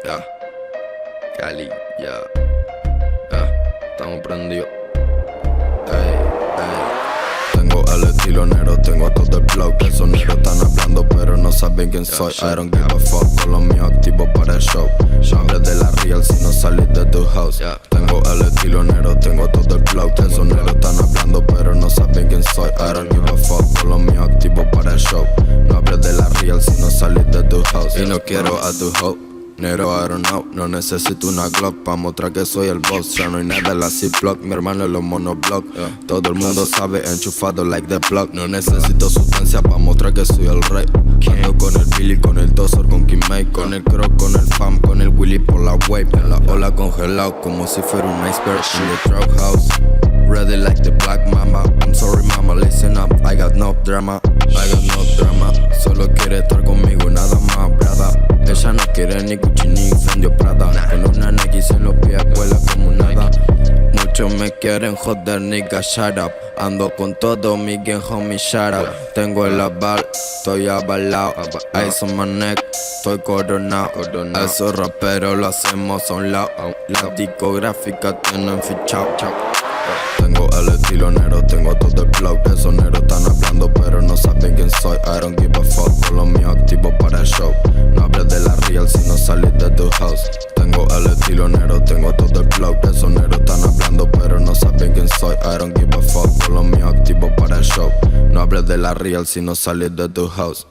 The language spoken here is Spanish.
Ya, Cali, ya, estamos prendidos. Ey, ey. Tengo el estilo negro, tengo todo el flow. Que esos negros están hablando pero no saben quién soy. I don't give a fuck, con los míos activos para el show. No hables de la real si no salís de tu house. Tengo el estilo negro, tengo todo el flow. Que esos negros están hablando pero no saben quién soy. I don't give a fuck, con los míos activos para el show. No hables de la real si no salís de tu house. Y no quiero a tu hoe. Negro, I don't know, no necesito una Glock pa' mostrar que soy el boss. Ya no hay nada en la C-Block, mi hermano en los monoblock. Todo el mundo sabe, enchufado like the block. No necesito sustancia pa' mostrar que soy el rey. Ando con el Billy, con el Dosor, con Kim May, con el Croc, con el Fam, con el Willy por la wave. En la ola congelado como si fuera un iceberg. In the trap house, ready like the black mama. I'm sorry mama, listen up, I got no drama. I got no drama, solo quiere estar conmigo, nada más, brada. Ella no quiere ni Gucci ni Incendio Prada. Con una Nike en los pies vuela como nada. Muchos me quieren joder, nigga, shut up. Ando con todo mi gang, homie, shut up. Tengo el aval, estoy avalado. Ice on my neck, estoy coronado. Esos raperos lo hacemos a un lado. Las discográficas tienen fichado. Tengo el estilo negro, tengo todo el flow. Esos negros están hablando pero no saben quién soy. I don't give a fuck, con los míos activos para el show. No hables de la real si no salís de tu house. Tengo el estilo negro, tengo todo el flow. Esos negros están hablando pero no saben quién soy. I don't give a fuck, con los míos activos para el show. No hables de la real si no salís de tu house.